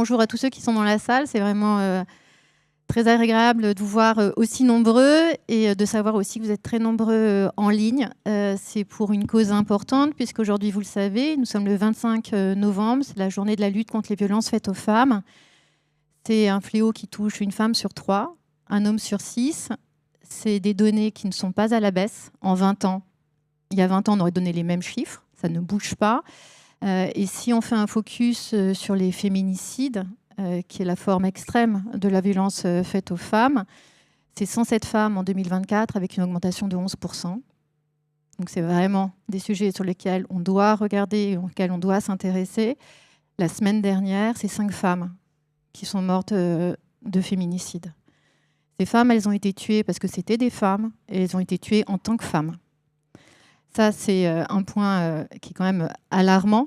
Bonjour à tous ceux qui sont dans la salle. C'est vraiment très agréable de vous voir aussi nombreux et de savoir aussi que vous êtes très nombreux en ligne. C'est pour une cause importante puisqu'aujourd'hui, vous le savez, nous sommes le 25 novembre. C'est la journée de la lutte contre les violences faites aux femmes. C'est un fléau qui touche une femme sur 3, un homme sur 6. C'est des données qui ne sont pas à la baisse. En 20 ans, il y a 20 ans, on aurait donné les mêmes chiffres. Ça ne bouge pas. Et si on fait un focus sur les féminicides, qui est la forme extrême de la violence faite aux femmes, c'est 107 femmes en 2024 avec une augmentation de 11%. Donc c'est vraiment des sujets sur lesquels on doit regarder et auxquels on doit s'intéresser. La semaine dernière, c'est 5 femmes qui sont mortes de féminicide. Ces femmes, elles ont été tuées parce que c'était des femmes et elles ont été tuées en tant que femmes. Ça, c'est un point qui est quand même alarmant.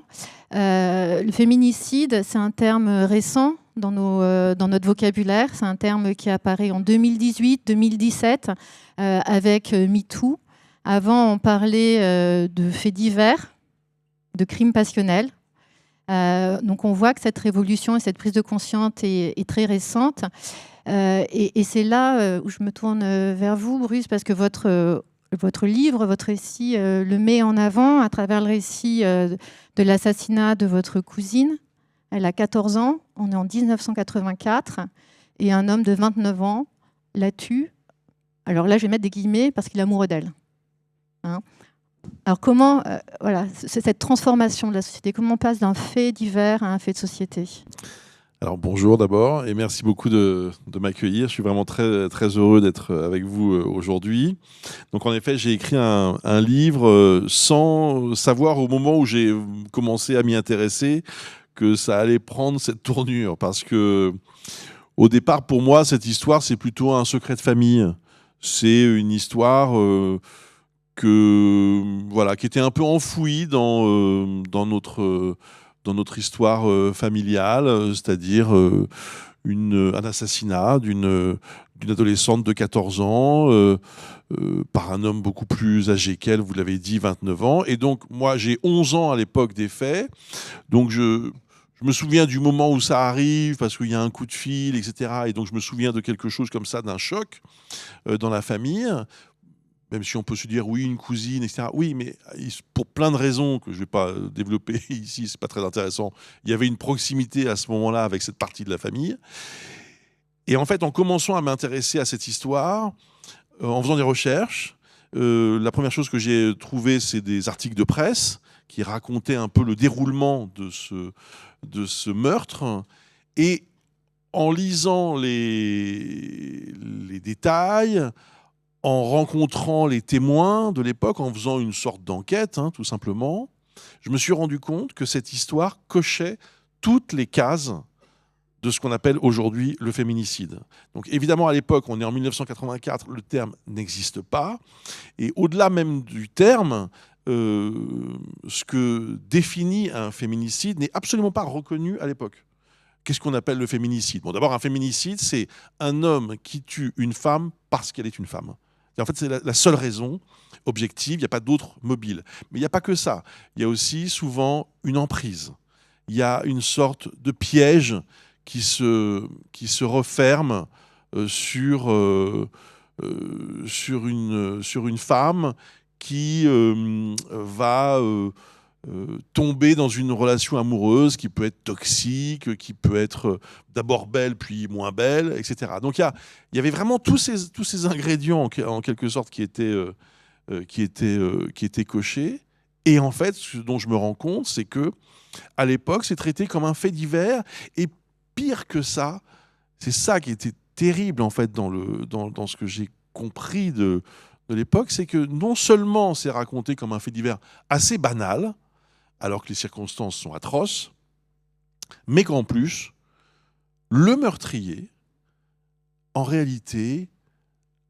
Le féminicide, c'est un terme récent dans notre vocabulaire. C'est un terme qui apparaît en 2018-2017 avec MeToo. Avant, on parlait de faits divers, de crimes passionnels. Donc, on voit que cette révolution et cette prise de conscience est très récente. Et c'est là où je me tourne vers vous, Bruce, parce que votre livre, votre récit le met en avant à travers le récit de l'assassinat de votre cousine. Elle a 14 ans, on est en 1984, et un homme de 29 ans la tue. Alors là, je vais mettre des guillemets parce qu'il est amoureux d'elle. Hein. Alors comment, voilà, cette transformation de la société, comment on passe d'un fait divers à un fait de société ? Alors bonjour d'abord et merci beaucoup de m'accueillir. Je suis vraiment très, très heureux d'être avec vous aujourd'hui. Donc en effet, j'ai écrit un livre sans savoir au moment où j'ai commencé à m'y intéresser que ça allait prendre cette tournure. Parce que au départ, pour moi, cette histoire, c'est plutôt un secret de famille. C'est une histoire qui était un peu enfouie dans notre histoire familiale, c'est-à-dire un assassinat d'une adolescente de 14 ans par un homme beaucoup plus âgé qu'elle, vous l'avez dit, 29 ans. Et donc, moi, j'ai 11 ans à l'époque des faits. Donc, je me souviens du moment où ça arrive, parce qu'il y a un coup de fil, etc. Et donc, je me souviens de quelque chose comme ça, d'un choc dans la famille. Même si on peut se dire, oui, une cousine, etc. Oui, mais pour plein de raisons que je ne vais pas développer ici, c'est pas très intéressant, il y avait une proximité à ce moment-là avec cette partie de la famille. Et en fait, en commençant à m'intéresser à cette histoire, en faisant des recherches, la première chose que j'ai trouvée, c'est des articles de presse qui racontaient un peu le déroulement de ce meurtre. Et en lisant les détails, en rencontrant les témoins de l'époque, en faisant une sorte d'enquête, tout simplement, je me suis rendu compte que cette histoire cochait toutes les cases de ce qu'on appelle aujourd'hui le féminicide. Donc évidemment, à l'époque, on est en 1984, le terme n'existe pas. Et au-delà même du terme, ce que définit un féminicide n'est absolument pas reconnu à l'époque. Qu'est-ce qu'on appelle le féminicide ? Bon, d'abord, un féminicide, c'est un homme qui tue une femme parce qu'elle est une femme. Et en fait, c'est la seule raison objective, il n'y a pas d'autre mobile. Mais il n'y a pas que ça. Il y a aussi souvent une emprise. Il y a une sorte de piège qui se referme sur une femme qui va tomber dans une relation amoureuse qui peut être toxique, qui peut être d'abord belle puis moins belle, etc. Donc il y avait vraiment tous ces ingrédients en quelque sorte qui étaient cochés. Et en fait, ce dont je me rends compte, c'est que à l'époque, c'est traité comme un fait divers. Et pire que ça, c'est ça qui était terrible en fait dans ce que j'ai compris de l'époque, c'est que non seulement c'est raconté comme un fait divers assez banal, alors que les circonstances sont atroces, mais qu'en plus, le meurtrier, en réalité,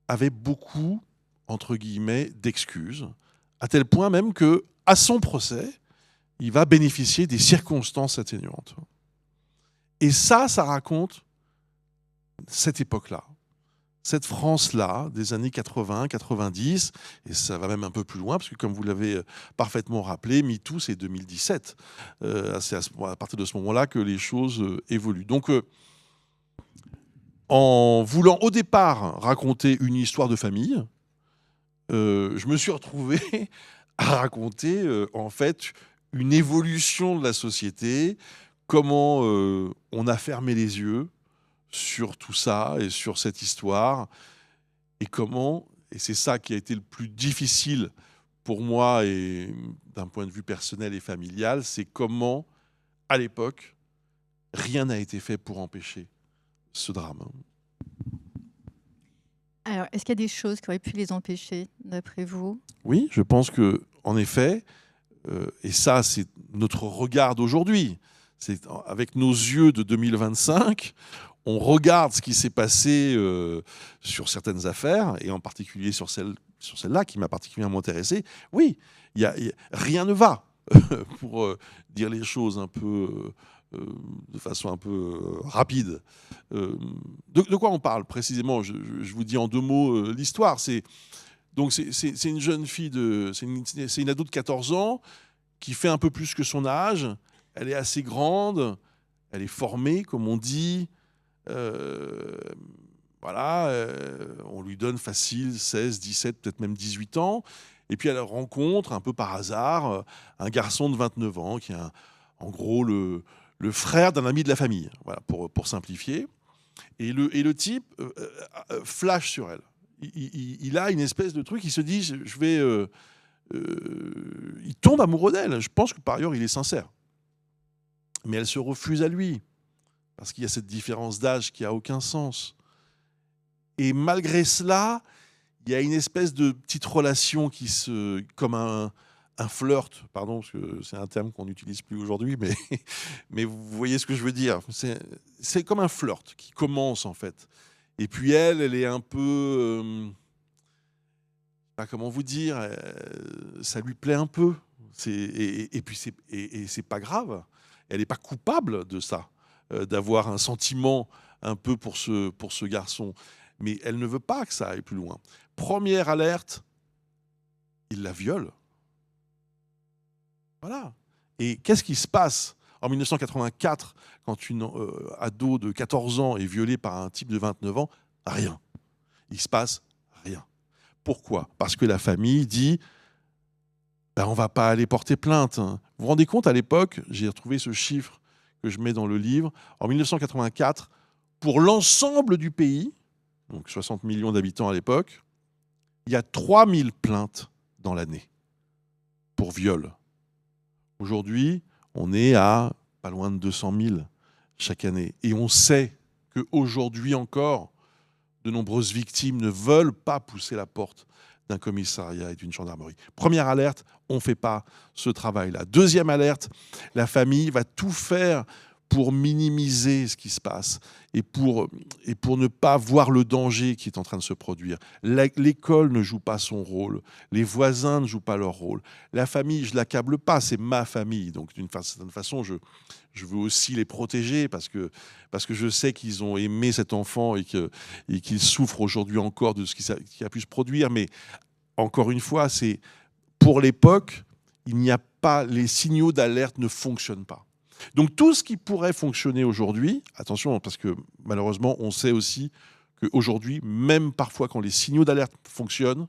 avait beaucoup, entre guillemets, d'excuses, à tel point même que, à son procès, il va bénéficier des circonstances atténuantes. Et ça raconte cette époque-là. cette France-là, des années 80, 90, et ça va même un peu plus loin, parce que comme vous l'avez parfaitement rappelé, MeToo, c'est 2017. C'est à partir de ce moment-là que les choses évoluent. Donc, en voulant au départ raconter une histoire de famille, je me suis retrouvé à raconter en fait une évolution de la société, comment on a fermé les yeux sur tout ça et sur cette histoire, et comment, et c'est ça qui a été le plus difficile pour moi et d'un point de vue personnel et familial, c'est comment, à l'époque, rien n'a été fait pour empêcher ce drame. Alors, est-ce qu'il y a des choses qui auraient pu les empêcher, d'après vous? Oui, je pense que, en effet, et ça, c'est notre regard d'aujourd'hui. C'est avec nos yeux de 2025, on regarde ce qui s'est passé sur certaines affaires, et en particulier sur celle-là qui m'a particulièrement intéressé. Oui, rien ne va, pour dire les choses un peu de façon un peu rapide. De quoi on parle précisément? Je vous dis en 2 mots l'histoire. Donc c'est une jeune fille, c'est une ado de 14 ans qui fait un peu plus que son âge. Elle est assez grande, elle est formée, comme on dit. Voilà, on lui donne facile 16, 17, peut-être même 18 ans. Et puis elle rencontre un peu par hasard un garçon de 29 ans qui est en gros le frère d'un ami de la famille, voilà, pour simplifier. Et le type flash sur elle. Il a une espèce de truc, il se dit, je vais... il tombe amoureux d'elle. Je pense que par ailleurs, il est sincère. Mais elle se refuse à lui, parce qu'il y a cette différence d'âge qui n'a aucun sens. Et malgré cela, il y a une espèce de petite relation comme un flirt, pardon, parce que c'est un terme qu'on n'utilise plus aujourd'hui, mais vous voyez ce que je veux dire. C'est comme un flirt qui commence, en fait. Et puis elle est un peu... comment vous dire, ça lui plaît un peu. Et puis c'est pas grave. Elle n'est pas coupable de ça, d'avoir un sentiment un peu pour ce garçon. Mais elle ne veut pas que ça aille plus loin. Première alerte, il la viole. Voilà. Et qu'est-ce qui se passe en 1984 quand une ado de 14 ans est violée par un type de 29 ans? Rien. Il se passe rien. Pourquoi? Parce que la famille dit ben, on ne va pas aller porter plainte. Vous vous rendez compte, à l'époque, j'ai retrouvé ce chiffre que je mets dans le livre, en 1984, pour l'ensemble du pays, donc 60 millions d'habitants à l'époque, il y a 3000 plaintes dans l'année pour viol. Aujourd'hui, on est à pas loin de 200 000 chaque année. Et on sait qu'aujourd'hui encore, de nombreuses victimes ne veulent pas pousser la porte d'un commissariat et d'une gendarmerie. Première alerte, on ne fait pas ce travail-là. Deuxième alerte, la famille va tout faire pour minimiser ce qui se passe et pour ne pas voir le danger qui est en train de se produire. L'école ne joue pas son rôle, les voisins ne jouent pas leur rôle. La famille, je ne l'accable pas, c'est ma famille. Donc d'une certaine façon, je veux aussi les protéger parce que je sais qu'ils ont aimé cet enfant et qu'ils souffrent aujourd'hui encore de ce qui a pu se produire. Mais encore une fois, c'est pour l'époque, il n'y a pas, les signaux d'alerte ne fonctionnent pas. Donc tout ce qui pourrait fonctionner aujourd'hui, attention, parce que malheureusement, on sait aussi qu'aujourd'hui, même parfois quand les signaux d'alerte fonctionnent,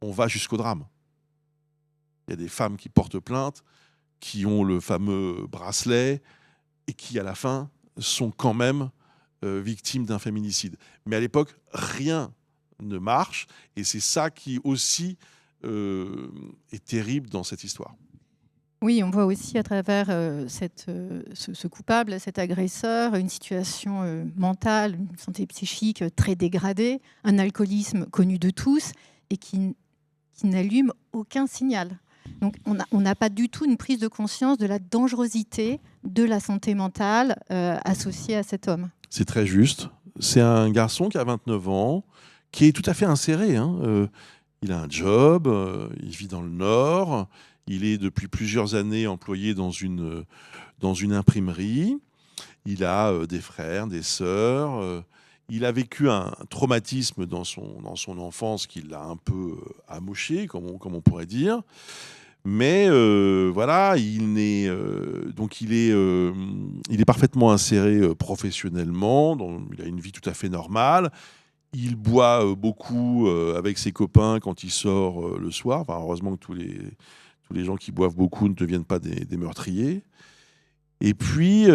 on va jusqu'au drame. Il y a des femmes qui portent plainte, qui ont le fameux bracelet et qui, à la fin, sont quand même victimes d'un féminicide. Mais à l'époque, rien ne marche et c'est ça qui aussi est terrible dans cette histoire. Oui, on voit aussi à travers ce coupable, cet agresseur, une situation mentale, une santé psychique très dégradée, un alcoolisme connu de tous et qui n'allume aucun signal. Donc on n'a pas du tout une prise de conscience de la dangerosité de la santé mentale associée à cet homme. C'est très juste. C'est un garçon qui a 29 ans, qui est tout à fait inséré. Il a un job, il vit dans le Nord. Il est depuis plusieurs années employé dans une imprimerie. Il a des frères, des sœurs. Il a vécu un traumatisme dans son enfance qui l'a un peu amoché, comme on pourrait dire. Mais voilà, il est parfaitement inséré professionnellement, il a une vie tout à fait normale. Il boit beaucoup avec ses copains quand il sort le soir. Enfin, heureusement que tous les gens qui boivent beaucoup ne deviennent pas des meurtriers. Et puis,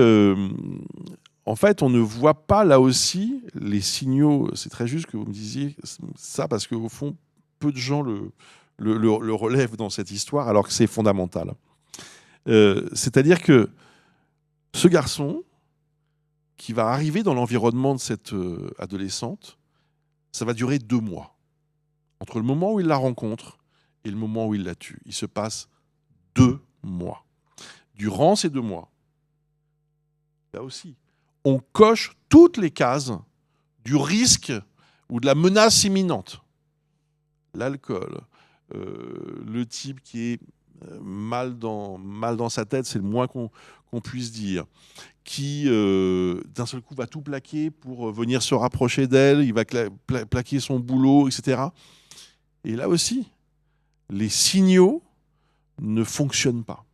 en fait, on ne voit pas là aussi les signaux. C'est très juste que vous me disiez ça, parce qu'au fond, peu de gens le relèvent dans cette histoire, alors que c'est fondamental. C'est-à-dire que ce garçon qui va arriver dans l'environnement de cette adolescente, ça va durer 2 mois. Entre le moment où il la rencontre et le moment où il la tue, il se passe 2 mois. Durant ces 2 mois, là aussi, on coche toutes les cases du risque ou de la menace imminente. L'alcool, le type qui est mal dans sa tête, c'est le moins qu'on puisse dire, qui d'un seul coup va tout plaquer pour venir se rapprocher d'elle, il va plaquer son boulot, etc. Et là aussi, les signaux ne fonctionnent pas.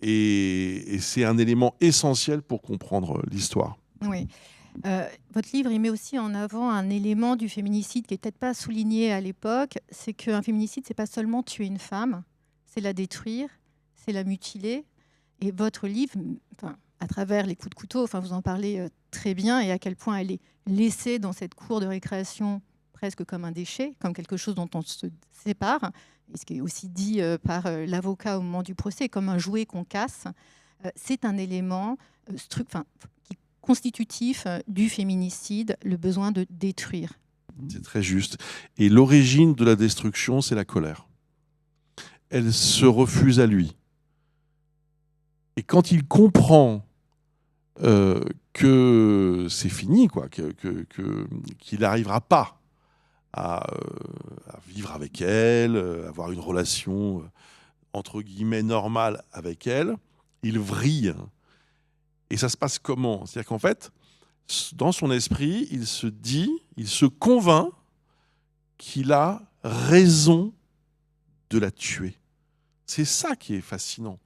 Et c'est un élément essentiel pour comprendre l'histoire. Oui. Votre livre, il met aussi en avant un élément du féminicide qui n'est peut-être pas souligné à l'époque, c'est qu'un féminicide, c'est pas seulement tuer une femme, c'est la détruire, c'est la mutiler. Et votre livre, à travers les coups de couteau, vous en parlez très bien, et à quel point elle est laissée dans cette cour de récréation presque comme un déchet, comme quelque chose dont on se sépare, et ce qui est aussi dit par l'avocat au moment du procès, comme un jouet qu'on casse. C'est un élément qui constitutif du féminicide, le besoin de détruire. C'est très juste. Et l'origine de la destruction, c'est la colère. Elle se refuse à lui. Et quand il comprend que c'est fini, qu'il n'arrivera pas à vivre avec elle, avoir une relation entre guillemets normale avec elle, il vrille. Et ça se passe comment? C'est-à-dire qu'en fait, dans son esprit, il se convainc qu'il a raison de la tuer. C'est ça qui est fascinant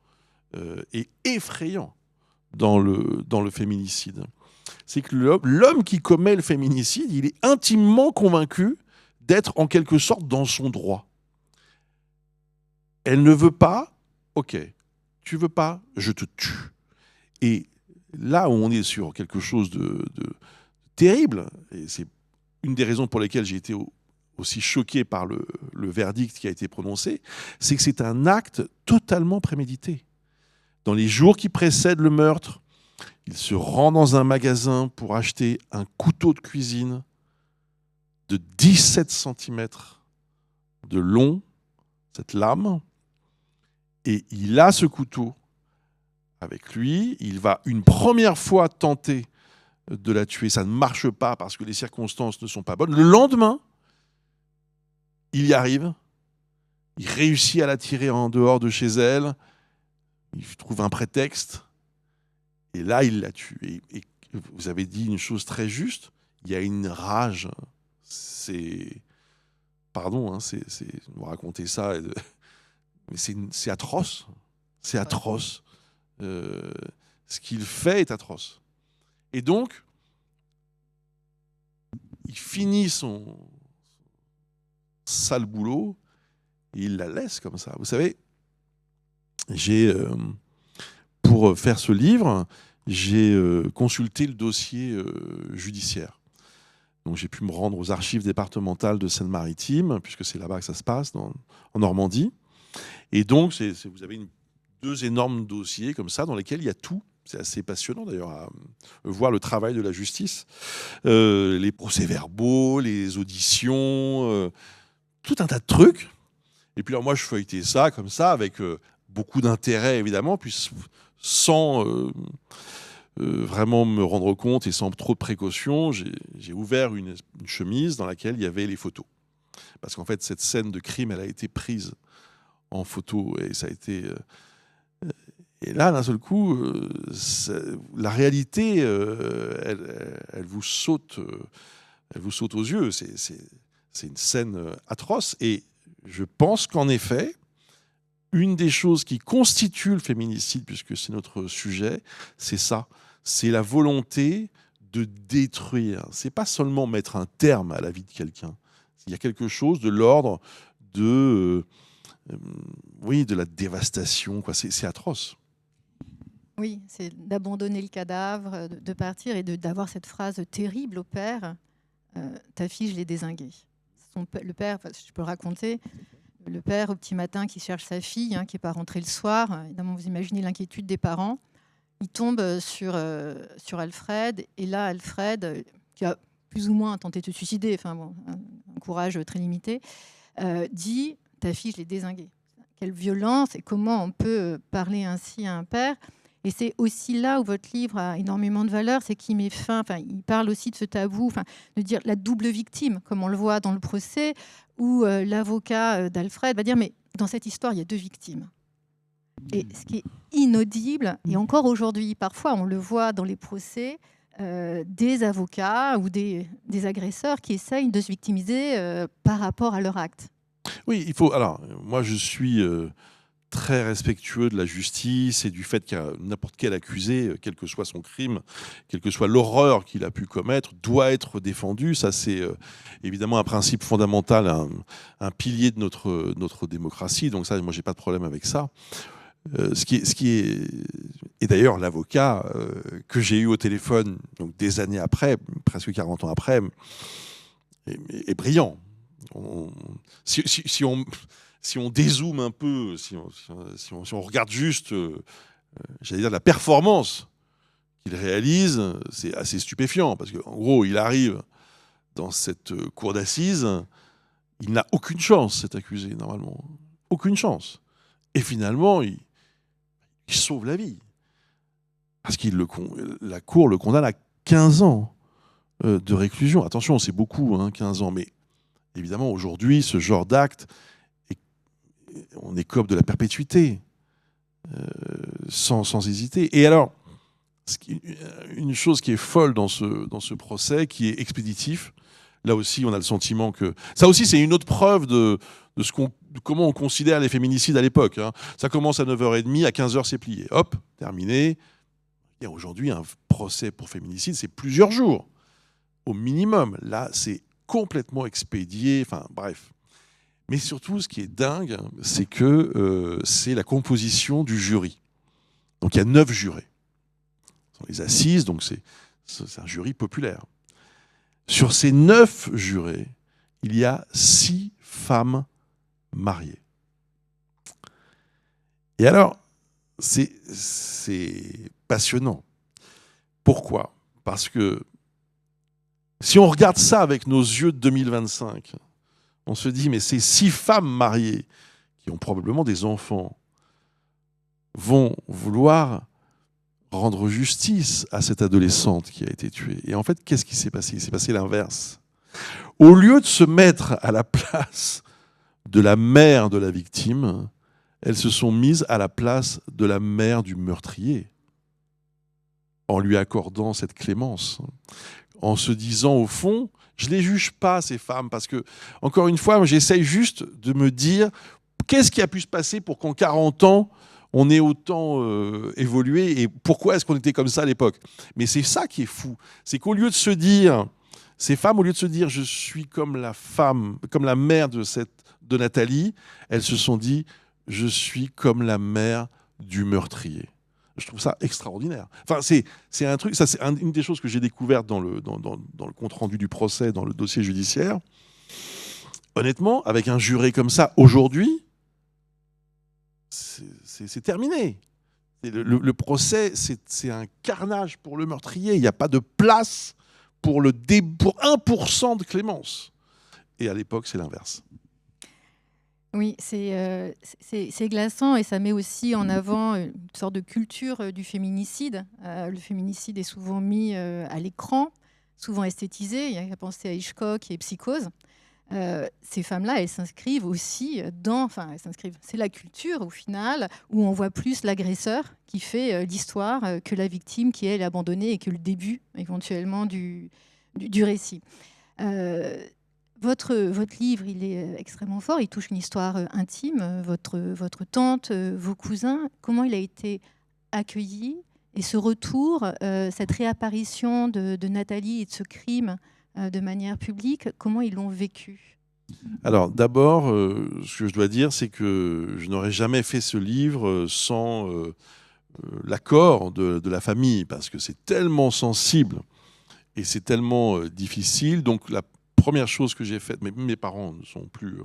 et effrayant dans le féminicide. C'est que l'homme qui commet le féminicide, il est intimement convaincu d'être en quelque sorte dans son droit. Elle ne veut pas, ok, tu veux pas, je te tue. Et là où on est sur quelque chose de terrible, et c'est une des raisons pour lesquelles j'ai été aussi choqué par le verdict qui a été prononcé, c'est que c'est un acte totalement prémédité. Dans les jours qui précèdent le meurtre, il se rend dans un magasin pour acheter un couteau de cuisine de 17 cm de long, cette lame, et il a ce couteau avec lui. Il va une première fois tenter de la tuer. Ça ne marche pas parce que les circonstances ne sont pas bonnes. Le lendemain, il y arrive. Il réussit à la tirer en dehors de chez elle. Il trouve un prétexte. Et là, il la tue. Et vous avez dit une chose très juste. Il y a une rage. Pardon, vous racontez ça. Mais c'est atroce. C'est atroce. Ce qu'il fait est atroce. Et donc, il finit son sale boulot et il la laisse comme ça. Vous savez, pour faire ce livre, j'ai consulté le dossier judiciaire. Donc j'ai pu me rendre aux archives départementales de Seine-Maritime, puisque c'est là-bas que ça se passe, en Normandie. Et donc, vous avez 2 énormes dossiers comme ça, dans lesquels il y a tout. C'est assez passionnant d'ailleurs à voir le travail de la justice. Les procès-verbaux, les auditions, tout un tas de trucs. Et puis alors moi, je feuilletais ça comme ça, avec beaucoup d'intérêt évidemment, puis sans vraiment me rendre compte et sans trop de précaution, j'ai ouvert une chemise dans laquelle il y avait les photos. Parce qu'en fait, cette scène de crime, elle a été prise en photo et ça a été... Et là, d'un seul coup, la réalité, elle vous saute elle vous saute aux yeux. C'est une scène atroce. Et je pense qu'en effet, une des choses qui constitue le féminicide, puisque c'est notre sujet, c'est ça. C'est la volonté de détruire. C'est pas seulement mettre un terme à la vie de quelqu'un. Il y a quelque chose de l'ordre de, oui, de la dévastation, quoi. C'est atroce. Oui, c'est d'abandonner le cadavre, de partir et d'avoir cette phrase terrible au père, ta fille, je l'ai dézinguée. Le père, je peux le raconter, le père au petit matin qui cherche sa fille, qui n'est pas rentrée le soir, évidemment vous imaginez l'inquiétude des parents, il tombe sur Alfred, et là Alfred, qui a plus ou moins tenté de se suicider, enfin bon, un courage très limité, dit « ta fille, je l'ai dézinguée ». Quelle violence, et comment on peut parler ainsi à un père. Et c'est aussi là où votre livre a énormément de valeur, c'est qu'il met fin, il parle aussi de ce tabou, de dire la double victime, comme on le voit dans le procès, où l'avocat d'Alfred va dire, mais dans cette histoire, il y a deux victimes. Et ce qui est inaudible, et encore aujourd'hui, parfois on le voit dans les procès, des avocats ou des agresseurs qui essayent de se victimiser par rapport à leur acte. Oui, il faut. Alors, moi, je suis très respectueux de la justice et du fait que n'importe quel accusé, quel que soit son crime, quelle que soit l'horreur qu'il a pu commettre, doit être défendu. Ça, c'est évidemment un principe fondamental, un pilier de notre démocratie. Donc ça, moi, j'ai pas de problème avec ça. Et d'ailleurs, l'avocat que j'ai eu au téléphone, donc des années après, presque 40 ans après, est brillant. Si on dézoome un peu, si on regarde juste, j'allais dire, la performance qu'il réalise, c'est assez stupéfiant. Parce qu'en gros, il arrive dans cette cour d'assises, il n'a aucune chance, cet accusé, normalement. Aucune chance. Et finalement, il sauve la vie. Parce que la cour le condamne à 15 ans de réclusion. Attention, c'est beaucoup, 15 ans, mais évidemment, aujourd'hui, ce genre d'acte, on écope de la perpétuité, sans hésiter. Et alors, une chose qui est folle dans ce procès, qui est expéditif, là aussi, on a le sentiment que... Ça aussi, c'est une autre preuve de comment on considère les féminicides à l'époque. Ça commence à 9h30, à 15h, c'est plié. Hop, terminé. Et aujourd'hui, un procès pour féminicide, c'est plusieurs jours, au minimum. Là, c'est complètement expédié, enfin bref. Mais surtout, ce qui est dingue, c'est que c'est la composition du jury. Donc il y a 9 jurés. Ce sont les assises, donc c'est un jury populaire. Sur ces 9 jurés, il y a 6 femmes mariées. Et alors, c'est passionnant. Pourquoi ? Parce que si on regarde ça avec nos yeux de 2025, on se dit, mais ces 6 femmes mariées, qui ont probablement des enfants, vont vouloir rendre justice à cette adolescente qui a été tuée. Et en fait, qu'est-ce qui s'est passé ? Il s'est passé l'inverse. Au lieu de se mettre à la place de la mère de la victime, elles se sont mises à la place de la mère du meurtrier, en lui accordant cette clémence, en se disant au fond, je ne les juge pas ces femmes, parce que, encore une fois, j'essaye juste de me dire qu'est-ce qui a pu se passer pour qu'en 40 ans, on ait autant évolué, et pourquoi est-ce qu'on était comme ça à l'époque. Mais c'est ça qui est fou, c'est qu'au lieu de se dire, ces femmes, au lieu de se dire je suis comme la femme, comme la mère de Nathalie, elles se sont dit je suis comme la mère du meurtrier. Je trouve ça extraordinaire. Enfin, c'est un truc, ça c'est une des choses que j'ai découvertes dans le compte-rendu du procès, dans le dossier judiciaire. Honnêtement, avec un juré comme ça, aujourd'hui, c'est terminé. Le procès, c'est un carnage pour le meurtrier. Il n'y a pas de place pour 1% de clémence. Et à l'époque, c'est l'inverse. Oui, c'est glaçant, et ça met aussi en avant une sorte de culture du féminicide. Le féminicide est souvent mis à l'écran, souvent esthétisé. Il y a qu'à penser à Hitchcock et Psychose. Ces femmes-là, elles s'inscrivent aussi c'est la culture au final, où on voit plus l'agresseur qui fait l'histoire que la victime qui est abandonnée et que le début éventuellement du récit. Votre livre, il est extrêmement fort, il touche une histoire intime, votre tante, vos cousins. Comment il a été accueilli? Et ce retour, cette réapparition de Nathalie et de ce crime de manière publique, comment ils l'ont vécu? Alors d'abord, ce que je dois dire, c'est que je n'aurais jamais fait ce livre sans l'accord de la famille, parce que c'est tellement sensible et c'est tellement difficile. Donc la première chose que j'ai faite, mais mes parents ne sont plus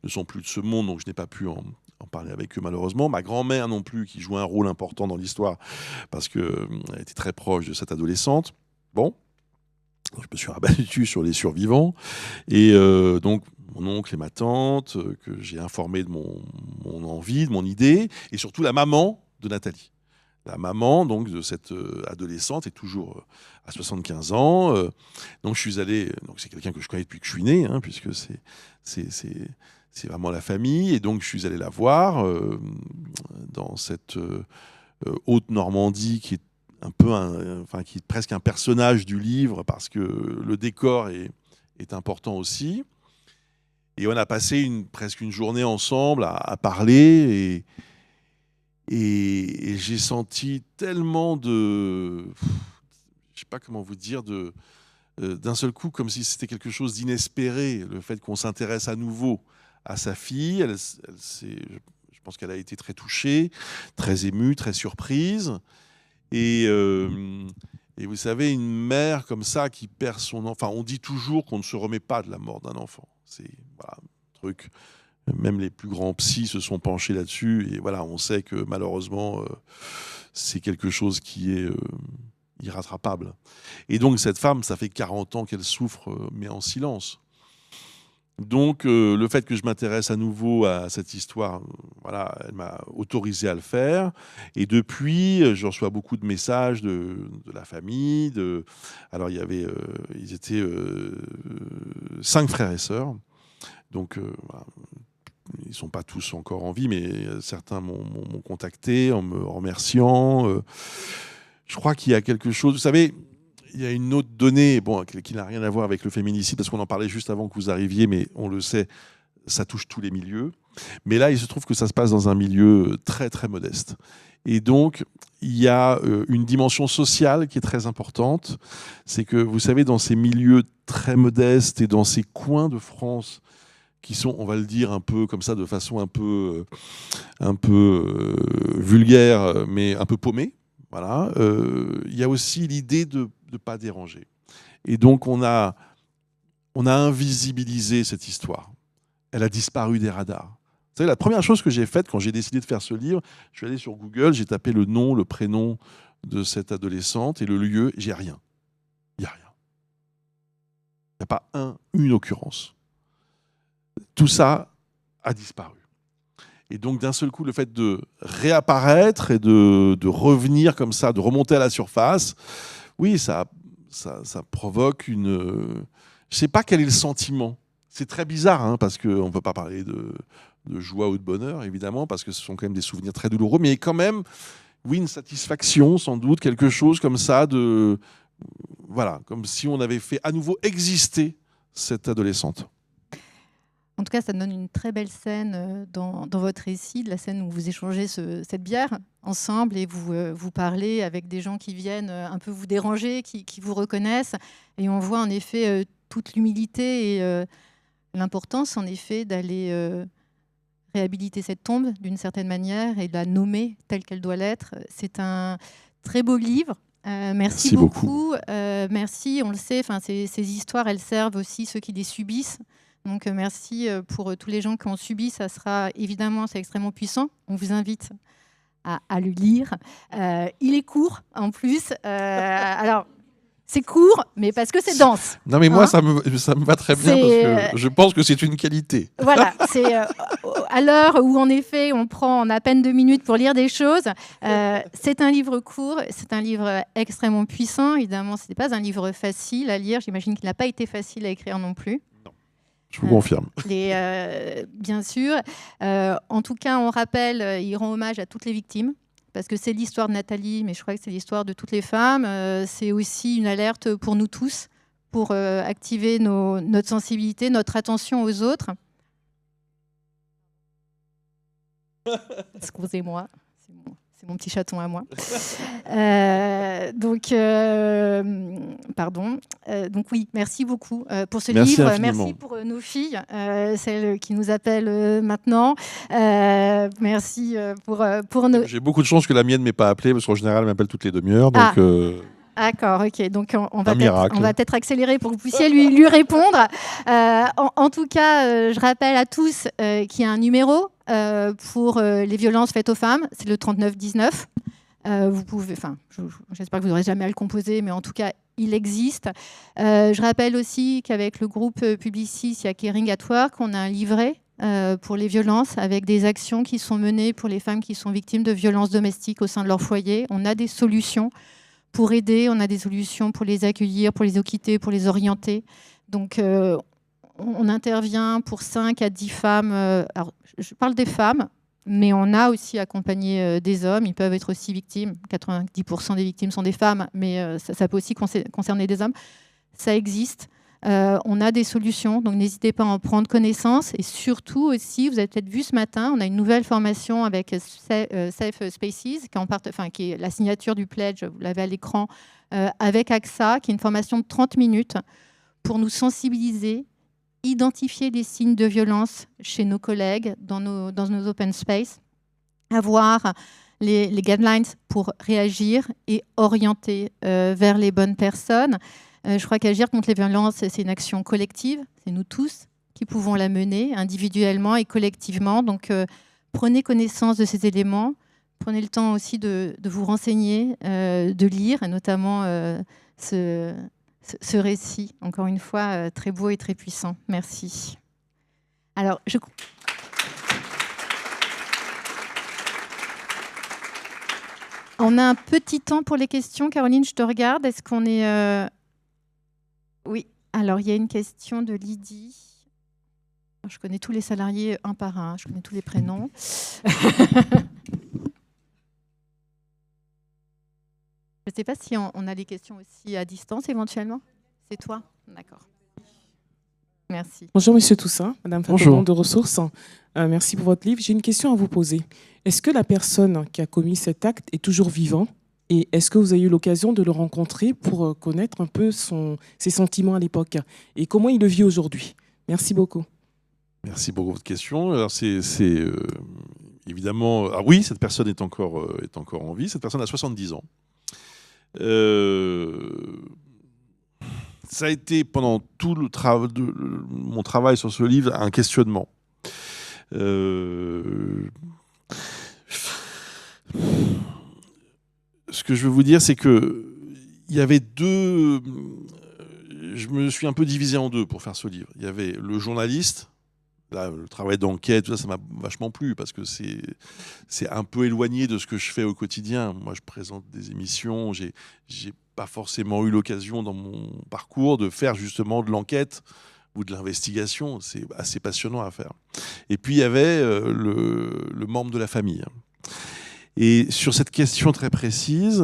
de ce monde, donc je n'ai pas pu en parler avec eux malheureusement. Ma grand-mère non plus, qui joue un rôle important dans l'histoire, parce qu'elle était très proche de cette adolescente. Bon, je me suis rabattu sur les survivants. Et donc, mon oncle et ma tante, que j'ai informé de mon envie, de mon idée, et surtout la maman de Nathalie. La maman donc, de cette adolescente est toujours à 75 ans. Donc, je suis allé. Donc, c'est quelqu'un que je connais depuis que je suis né, hein, puisque c'est vraiment la famille. Et donc, je suis allé la voir dans cette Haute-Normandie qui est un peu enfin, qui est presque un personnage du livre, parce que le décor est important aussi. Et on a passé presque une journée ensemble à parler, et j'ai senti tellement je sais pas comment vous dire, d'un seul coup, comme si c'était quelque chose d'inespéré, le fait qu'on s'intéresse à nouveau à sa fille. Je pense qu'elle a été très touchée, très émue, très surprise. Et vous savez, une mère comme ça qui perd son enfant, on dit toujours qu'on ne se remet pas de la mort d'un enfant. C'est voilà, un truc. Même les plus grands psys se sont penchés là-dessus. Et voilà, on sait que malheureusement, c'est quelque chose qui est irrattrapable. Et donc, cette femme, ça fait 40 ans qu'elle souffre, mais en silence. Donc, le fait que je m'intéresse à nouveau à cette histoire, voilà, elle m'a autorisé à le faire. Et depuis, je reçois beaucoup de messages de la famille. Alors, ils étaient 5 frères et sœurs. Donc, voilà, ils ne sont pas tous encore en vie, mais certains m'ont contacté en me remerciant. Je crois qu'il y a quelque chose. Vous savez, il y a une autre donnée, bon, qui n'a rien à voir avec le féminicide, parce qu'on en parlait juste avant que vous arriviez, mais on le sait, ça touche tous les milieux. Mais là, il se trouve que ça se passe dans un milieu très, très modeste. Et donc, il y a une dimension sociale qui est très importante. C'est que, vous savez, dans ces milieux très modestes et dans ces coins de France qui sont, on va le dire un peu comme ça, de façon un peu vulgaire, mais un peu paumée, voilà, il y a aussi l'idée de ne pas déranger. Et donc, on a invisibilisé cette histoire. Elle a disparu des radars. Vous savez, la première chose que j'ai faite quand j'ai décidé de faire ce livre, je suis allé sur Google, j'ai tapé le nom, le prénom de cette adolescente et le lieu, j'ai rien. Il n'y a rien. Il n'y a pas une occurrence. Tout ça a disparu. Et donc, d'un seul coup, le fait de réapparaître et de revenir comme ça, de remonter à la surface, oui, ça provoque une... Je ne sais pas quel est le sentiment. C'est très bizarre, hein, parce qu'on ne peut pas parler de joie ou de bonheur, évidemment, parce que ce sont quand même des souvenirs très douloureux, mais quand même, oui, une satisfaction, sans doute, quelque chose comme ça, voilà, comme si on avait fait à nouveau exister cette adolescente. En tout cas, ça donne une très belle scène dans votre récit, de la scène où vous échangez cette bière ensemble et vous parlez avec des gens qui viennent un peu vous déranger, qui vous reconnaissent. Et on voit en effet toute l'humilité et l'importance en effet d'aller réhabiliter cette tombe d'une certaine manière et de la nommer telle qu'elle doit l'être. C'est un très beau livre. Merci beaucoup. Merci, on le sait, ces histoires, elles servent aussi ceux qui les subissent. Donc merci pour tous les gens qui ont subi. Ça sera évidemment, c'est extrêmement puissant. On vous invite à le lire. Il est court en plus. Alors, c'est court, mais parce que c'est dense. Non, mais moi, ça me va très bien parce que je pense que c'est une qualité. Voilà, c'est à l'heure où, en effet, on prend à peine 2 minutes pour lire des choses. C'est un livre court, c'est un livre extrêmement puissant. Évidemment, ce n'est pas un livre facile à lire. J'imagine qu'il n'a pas été facile à écrire non plus. Non, je vous confirme. Bien sûr. En tout cas, on rappelle, il rend hommage à toutes les victimes. Parce que c'est l'histoire de Nathalie, mais je crois que c'est l'histoire de toutes les femmes. C'est aussi une alerte pour nous tous, pour activer notre sensibilité, notre attention aux autres. Excusez-moi, c'est mon petit chaton à moi. Pardon. Donc oui, merci beaucoup pour ce Merci livre. infiniment. Merci pour nos filles, celles qui nous appellent maintenant. Merci pour nos... J'ai beaucoup de chance que la mienne ne m'ait pas appelée, parce qu'en général, elle m'appelle toutes les demi-heures. Donc, D'accord, ok. Donc on va peut-être accélérer pour que vous puissiez lui répondre. En tout cas, je rappelle à tous qu'il y a un numéro pour les violences faites aux femmes. C'est le 3919. Vous pouvez, j'espère que vous n'aurez jamais à le composer, mais en tout cas, il existe. Je rappelle aussi qu'avec le groupe Publicis, il y a Caring at Work, on a un livret pour les violences avec des actions qui sont menées pour les femmes qui sont victimes de violences domestiques au sein de leur foyer. On a des solutions pour aider, on a des solutions pour les accueillir, pour les occuper, pour les orienter. Donc, on intervient pour 5 à 10 femmes. Alors, je parle des femmes, mais on a aussi accompagné des hommes. Ils peuvent être aussi victimes. 90% des victimes sont des femmes, mais ça peut aussi concerner des hommes. Ça existe. On a des solutions, donc n'hésitez pas à en prendre connaissance. Et surtout aussi, vous avez peut-être vu ce matin, on a une nouvelle formation avec Safe Spaces, qui est la signature du pledge, vous l'avez à l'écran, avec AXA, qui est une formation de 30 minutes pour nous sensibiliser, identifier des signes de violence chez nos collègues dans nos open space, avoir les guidelines pour réagir et orienter vers les bonnes personnes. Je crois qu'agir contre les violences, c'est une action collective. C'est nous tous qui pouvons la mener individuellement et collectivement. Donc, prenez connaissance de ces éléments. Prenez le temps aussi de vous renseigner, de lire, et notamment ce récit, encore une fois, très beau et très puissant. Merci. Alors, on a un petit temps pour les questions. Caroline, je te regarde. Est-ce qu'on est... Oui, alors il y a une question de Lydie. Je connais tous les salariés un par un, je connais tous les prénoms. Je ne sais pas si on a des questions aussi à distance éventuellement. C'est toi? D'accord. Merci. Bonjour Monsieur Toussaint, Madame Bonjour. Fatomon de Ressources. Merci pour votre livre. J'ai une question à vous poser. Est-ce que la personne qui a commis cet acte est toujours vivante? Et est-ce que vous avez eu l'occasion de le rencontrer pour connaître un peu ses sentiments à l'époque? Et comment il le vit aujourd'hui? Merci beaucoup. Merci pour votre question. Alors, c'est évidemment... Ah oui, cette personne est encore en vie. Cette personne a 70 ans. Ça a été, pendant tout mon travail sur ce livre, un questionnement. Ce que je veux vous dire, c'est que il y avait deux... Je me suis un peu divisé en deux pour faire ce livre. Il y avait le journaliste. Là, le travail d'enquête, tout ça m'a vachement plu parce que c'est un peu éloigné de ce que je fais au quotidien. Moi, je présente des émissions. J'ai pas forcément eu l'occasion dans mon parcours de faire justement de l'enquête ou de l'investigation. C'est assez passionnant à faire. Et puis, il y avait le membre de la famille. Et sur cette question très précise,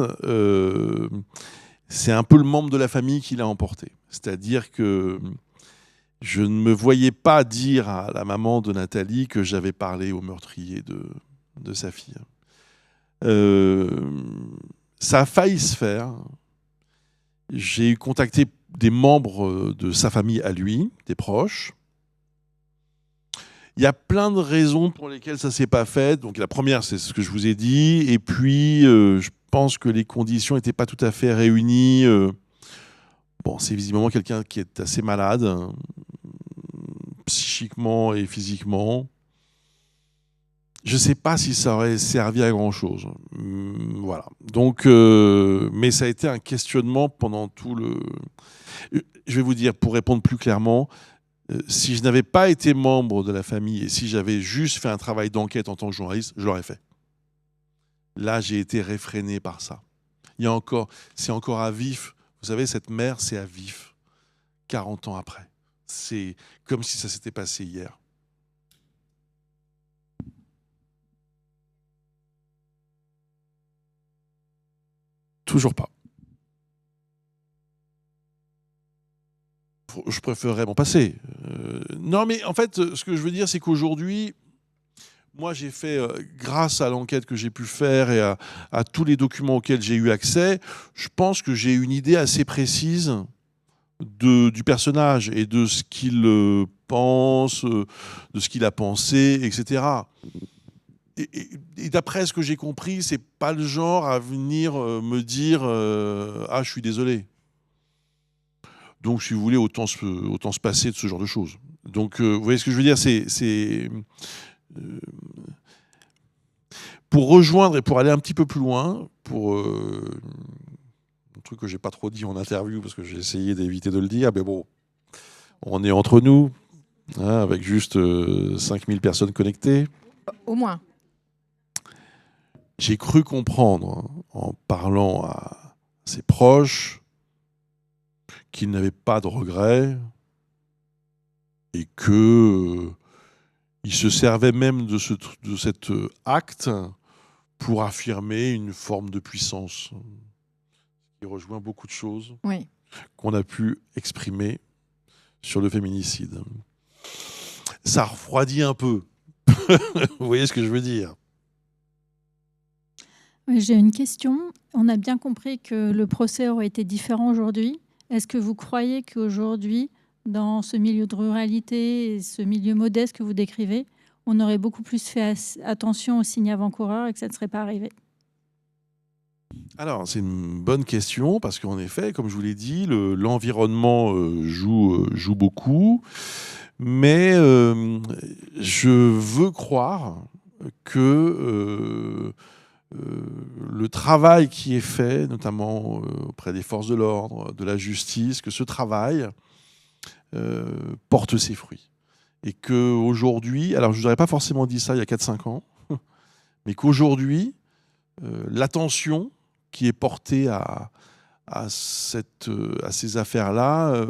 c'est un peu le membre de la famille qui l'a emporté. C'est-à-dire que je ne me voyais pas dire à la maman de Nathalie que j'avais parlé au meurtrier de sa fille. Ça a failli se faire. J'ai contacté des membres de sa famille à lui, des proches. Il y a plein de raisons pour lesquelles ça ne s'est pas fait. Donc la première, c'est ce que je vous ai dit. Et puis, je pense que les conditions n'étaient pas tout à fait réunies. Bon, c'est visiblement quelqu'un qui est assez malade, psychiquement et physiquement. Je ne sais pas si ça aurait servi à grand-chose. Voilà. Donc, mais ça a été un questionnement pendant tout le... Je vais vous dire, pour répondre plus clairement, si je n'avais pas été membre de la famille et si j'avais juste fait un travail d'enquête en tant que journaliste, je l'aurais fait. Là, j'ai été réfréné par ça. C'est encore à vif. Vous savez, cette mère, c'est à vif. 40 ans après. C'est comme si ça s'était passé hier. Toujours pas. je préférerais m'en passer. Non, mais en fait, ce que je veux dire, c'est qu'aujourd'hui, moi, j'ai fait, grâce à l'enquête que j'ai pu faire et à tous les documents auxquels j'ai eu accès, je pense que j'ai une idée assez précise du personnage et de ce qu'il pense, de ce qu'il a pensé, etc. Et d'après ce que j'ai compris, c'est pas le genre à venir me dire ah, je suis désolé. Donc, si vous voulez, autant se passer de ce genre de choses. Donc, vous voyez ce que je veux dire, pour rejoindre et pour aller un petit peu plus loin, pour un truc que j'ai pas trop dit en interview parce que j'ai essayé d'éviter de le dire, mais bon, on est entre nous, hein, avec juste 5000 personnes connectées. Au moins. J'ai cru comprendre, hein, en parlant à ses proches, qu'il n'avait pas de regrets et que il se servait même de cet acte pour affirmer une forme de puissance qui rejoint beaucoup de choses qu'on a pu exprimer sur le féminicide. Ça refroidit un peu. Vous voyez ce que je veux dire? Oui, j'ai une question. On a bien compris que le procès aurait été différent aujourd'hui. Est-ce que vous croyez qu'aujourd'hui, dans ce milieu de ruralité et ce milieu modeste que vous décrivez, on aurait beaucoup plus fait attention aux signes avant-coureurs et que ça ne serait pas arrivé? Alors, c'est une bonne question parce qu'en effet, comme je vous l'ai dit, l'environnement joue beaucoup. Mais je veux croire que le travail qui est fait, notamment auprès des forces de l'ordre, de la justice, que ce travail porte ses fruits. Et qu'aujourd'hui, alors je ne vous aurais pas forcément dit ça il y a 4-5 ans, mais qu'aujourd'hui, l'attention qui est portée à ces affaires-là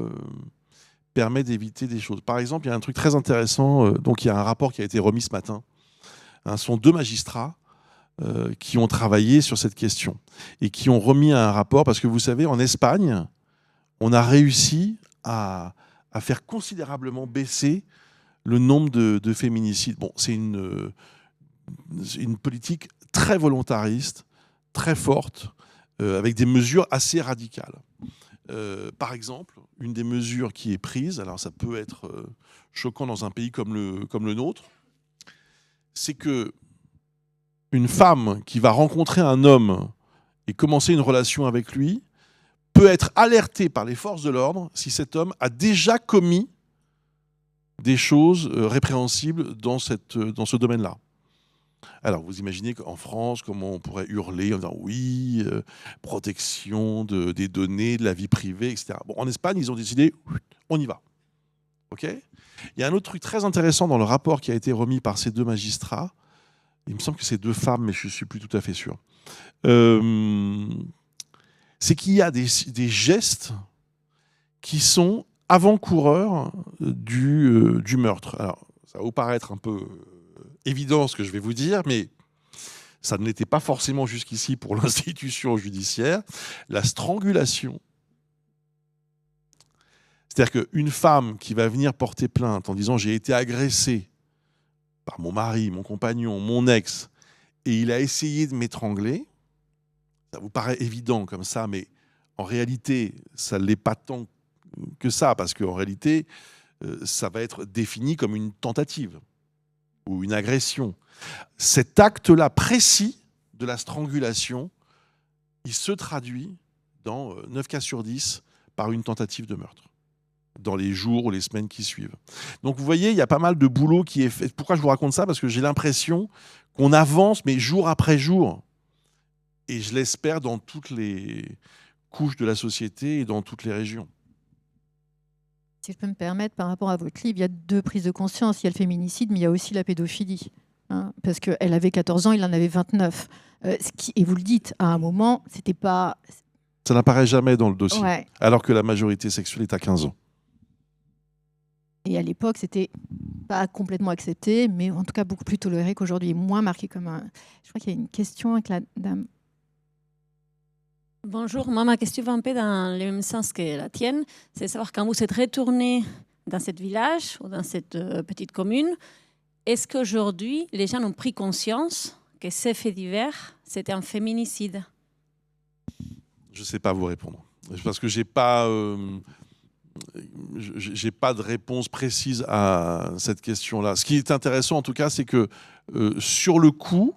permet d'éviter des choses. Par exemple, il y a un truc très intéressant, donc il y a un rapport qui a été remis ce matin. Ce sont 2 magistrats qui ont travaillé sur cette question et qui ont remis un rapport, parce que vous savez, en Espagne, on a réussi à faire considérablement baisser le nombre de féminicides. Bon, c'est une politique très volontariste, très forte, avec des mesures assez radicales. Par exemple, une des mesures qui est prise, alors ça peut être choquant dans un pays comme le nôtre, c'est que une femme qui va rencontrer un homme et commencer une relation avec lui peut être alertée par les forces de l'ordre si cet homme a déjà commis des choses répréhensibles dans ce domaine-là. Alors, vous imaginez qu'en France, comment on pourrait hurler en disant oui, protection des données, de la vie privée, etc. Bon, en Espagne, ils ont décidé, on y va. OK ? Il y a un autre truc très intéressant dans le rapport qui a été remis par ces 2 magistrats. Il me semble que c'est 2 femmes, mais je ne suis plus tout à fait sûr. C'est qu'il y a des gestes qui sont avant-coureurs du meurtre. Alors, ça va vous paraître un peu évident ce que je vais vous dire, mais ça ne l'était pas forcément jusqu'ici pour l'institution judiciaire. La strangulation. C'est-à-dire qu'une femme qui va venir porter plainte en disant « j'ai été agressée par mon mari, mon compagnon, mon ex, et il a essayé de m'étrangler », ça vous paraît évident comme ça, mais en réalité, ça ne l'est pas tant que ça, parce qu'en réalité, ça va être défini comme une tentative ou une agression. Cet acte-là précis de la strangulation, il se traduit dans 9 cas sur 10 par une tentative de meurtre dans les jours ou les semaines qui suivent. Donc vous voyez, il y a pas mal de boulot qui est fait. Pourquoi je vous raconte ça? Parce que j'ai l'impression qu'on avance, mais jour après jour. Et je l'espère dans toutes les couches de la société et dans toutes les régions. Si je peux me permettre, par rapport à votre livre, il y a 2 prises de conscience. Il y a le féminicide, mais il y a aussi la pédophilie. Hein, parce qu'elle avait 14 ans, il en avait 29. Et vous le dites, à un moment, c'était pas... Ça n'apparaît jamais dans le dossier, Ouais. alors que la majorité sexuelle est à 15 ans. Et à l'époque, c'était pas complètement accepté, mais en tout cas beaucoup plus toléré qu'aujourd'hui, moins marqué comme un... Je crois qu'il y a une question avec la dame. Bonjour, moi ma question va un peu dans le même sens que la tienne, c'est savoir quand vous êtes retourné dans ce village ou dans cette petite commune, est-ce qu'aujourd'hui les gens ont pris conscience que ces faits divers, c'était un féminicide? Je ne sais pas vous répondre. Parce que j'ai pas de réponse précise à cette question-là. Ce qui est intéressant en tout cas, c'est que sur le coup,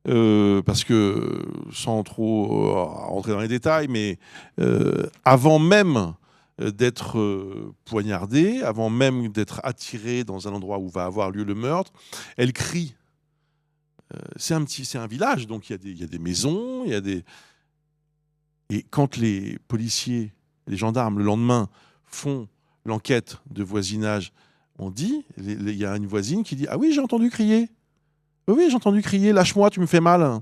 parce que sans trop rentrer dans les détails, mais avant même d'être poignardée, avant même d'être attirée dans un endroit où va avoir lieu le meurtre, elle crie. C'est un village, donc il y a des maisons, il y a des... Et quand les policiers, les gendarmes, le lendemain, font l'enquête de voisinage, on dit, il y a une voisine qui dit « Ah oui, j'ai entendu crier. Oui, j'ai entendu crier, lâche-moi, tu me fais mal. »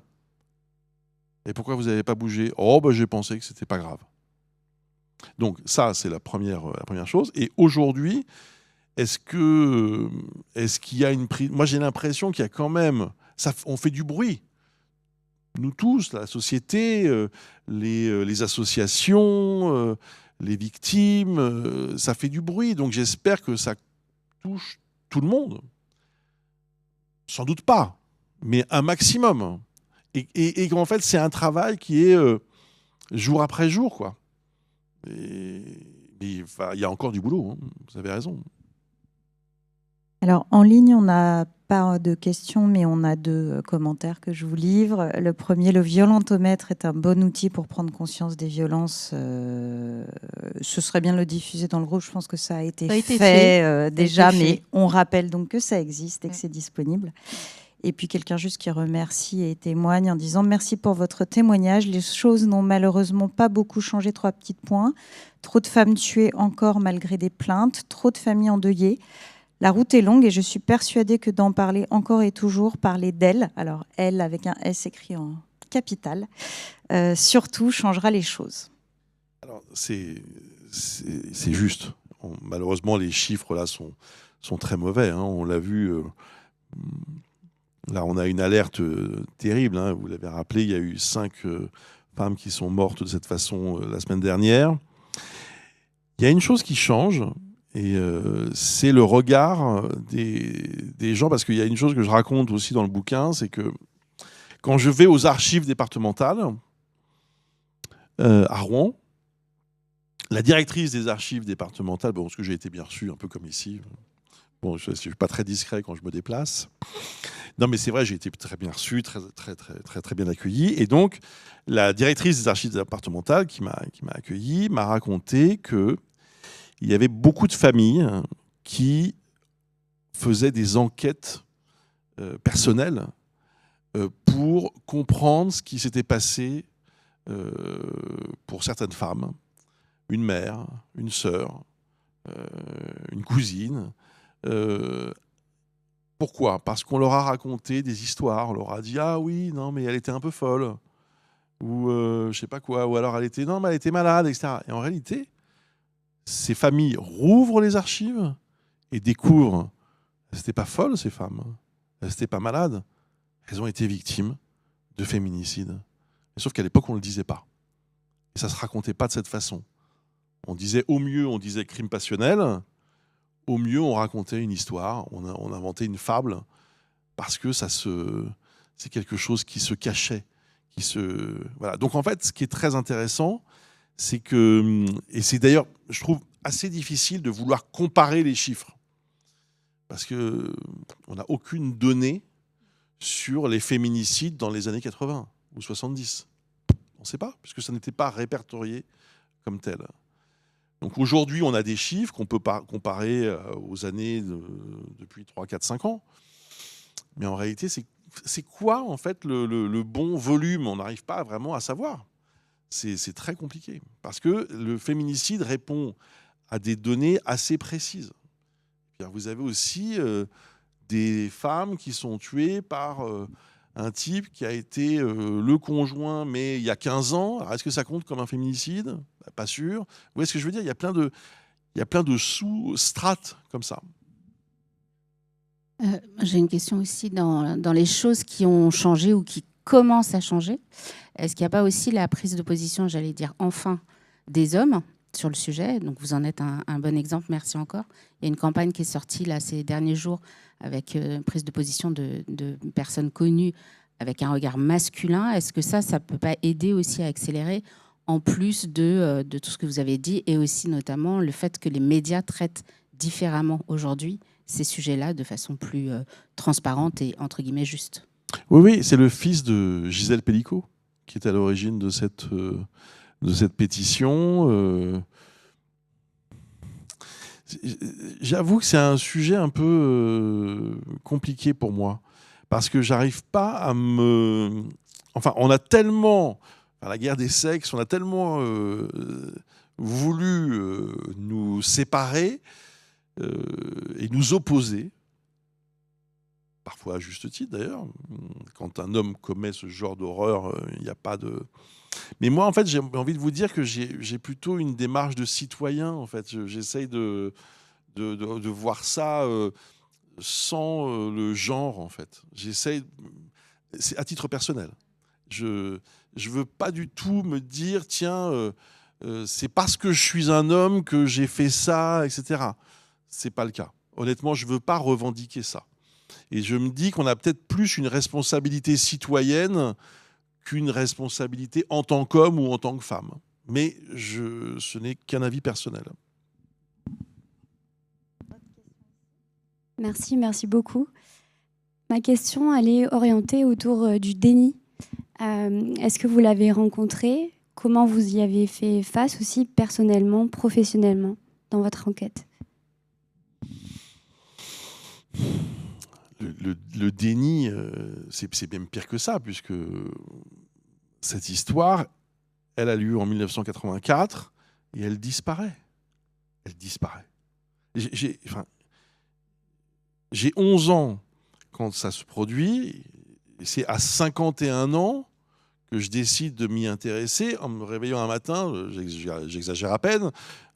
Et pourquoi vous n'avez pas bougé? Oh, ben, j'ai pensé que c'était pas grave. Donc ça, c'est la première chose. Et aujourd'hui, est-ce qu'il y a une prise... Moi, j'ai l'impression qu'il y a quand même... on fait du bruit. Nous tous, la société, les associations, les victimes, ça fait du bruit. Donc j'espère que ça touche tout le monde. Sans doute pas, mais un maximum. Et qu'en fait, c'est un travail qui est jour après jour, quoi. Mais il y a encore du boulot, hein. Vous avez raison. Alors, en ligne, on n'a pas de questions, mais on a 2 commentaires que je vous livre. Le premier, le violentomètre est un bon outil pour prendre conscience des violences. Ce serait bien de le diffuser dans le groupe. Je pense que ça a été fait déjà, mais on rappelle donc que ça existe et que c'est disponible. Et puis quelqu'un juste qui remercie et témoigne en disant « Merci pour votre témoignage. Les choses n'ont malheureusement pas beaucoup changé. 3 petits points. Trop de femmes tuées encore malgré des plaintes. Trop de familles endeuillées. La route est longue et je suis persuadée que d'en parler encore et toujours, parler d'elle, alors elle avec un S écrit en capital, surtout changera les choses. » Alors c'est juste. Malheureusement, les chiffres là sont très mauvais, hein. On l'a vu. Là, on a une alerte terrible, hein. Vous l'avez rappelé, il y a eu 5 femmes qui sont mortes de cette façon la semaine dernière. Il y a une chose qui change. Et c'est le regard des gens, parce qu'il y a une chose que je raconte aussi dans le bouquin, c'est que quand je vais aux archives départementales à Rouen, la directrice des archives départementales, bon, parce que j'ai été bien reçu, un peu comme ici, bon, je ne suis pas très discret quand je me déplace. Non, mais c'est vrai, j'ai été très bien reçu, très bien accueilli. Et donc, la directrice des archives départementales qui m'a accueilli m'a raconté que il y avait beaucoup de familles qui faisaient des enquêtes personnelles pour comprendre ce qui s'était passé pour certaines femmes, une mère, une sœur, une cousine. Pourquoi? Parce qu'on leur a raconté des histoires, on leur a dit « Ah oui, non, mais elle était un peu folle », ou je sais pas quoi, ou alors elle était malade, etc. Et en réalité, ces familles rouvrent les archives et découvrent qu'elles n'étaient pas folles, ces femmes. Elles n'étaient pas malades. Elles ont été victimes de féminicide. Sauf qu'à l'époque, on ne le disait pas. Et ça ne se racontait pas de cette façon. On disait, au mieux, on disait crime passionnel. Au mieux, on racontait une histoire. On inventait une fable. Parce que c'est quelque chose qui se cachait. Voilà. Donc, en fait, ce qui est très intéressant, c'est que, et c'est d'ailleurs, je trouve, assez difficile de vouloir comparer les chiffres. Parce qu'on n'a aucune donnée sur les féminicides dans les années 80 ou 70. On ne sait pas, puisque ça n'était pas répertorié comme tel. Donc aujourd'hui, on a des chiffres qu'on peut comparer aux années depuis 3, 4, 5 ans. Mais en réalité, c'est quoi, en fait, le bon volume? On n'arrive pas vraiment à savoir. C'est très compliqué, parce que le féminicide répond à des données assez précises. Vous avez aussi des femmes qui sont tuées par un type qui a été le conjoint, mais il y a 15 ans. Alors, est-ce que ça compte comme un féminicide? Pas sûr. Vous voyez ce que je veux dire? Il y a plein de sous-strates comme ça. J'ai une question aussi dans les choses qui ont changé ou qui commence à changer. Est-ce qu'il n'y a pas aussi la prise de position, j'allais dire enfin, des hommes sur le sujet? Donc vous en êtes un bon exemple, merci encore. Il y a une campagne qui est sortie là, ces derniers jours avec une prise de position de personnes connues avec un regard masculin. Est-ce que ça ne peut pas aider aussi à accélérer, en plus de tout ce que vous avez dit, et aussi notamment le fait que les médias traitent différemment aujourd'hui ces sujets-là de façon plus transparente et entre guillemets juste? Oui, c'est le fils de Gisèle Pellicot qui est à l'origine de cette pétition. J'avoue que c'est un sujet un peu compliqué pour moi, parce que j'arrive pas à me... Enfin, on a tellement... la guerre des sexes, on a tellement voulu nous séparer et nous opposer, parfois à juste titre d'ailleurs. Quand un homme commet ce genre d'horreur, il n'y a pas de... Mais moi, en fait, j'ai envie de vous dire que j'ai plutôt une démarche de citoyen. En fait, j'essaye de voir ça sans le genre. En fait, j'essaye. C'est à titre personnel. Je veux pas du tout me dire tiens, c'est parce que je suis un homme que j'ai fait ça, etc. C'est pas le cas. Honnêtement, je veux pas revendiquer ça. Et je me dis qu'on a peut-être plus une responsabilité citoyenne qu'une responsabilité en tant qu'homme ou en tant que femme. Mais ce n'est qu'un avis personnel. Merci beaucoup. Ma question, elle est orientée autour du déni. Est-ce que vous l'avez rencontré? Comment vous y avez fait face aussi personnellement, professionnellement, dans votre enquête? Le déni, c'est même pire que ça, puisque cette histoire, elle a lieu en 1984 et elle disparaît. Elle disparaît. J'ai 11 ans quand ça se produit, et c'est à 51 ans que je décide de m'y intéresser en me réveillant un matin, j'exagère à peine,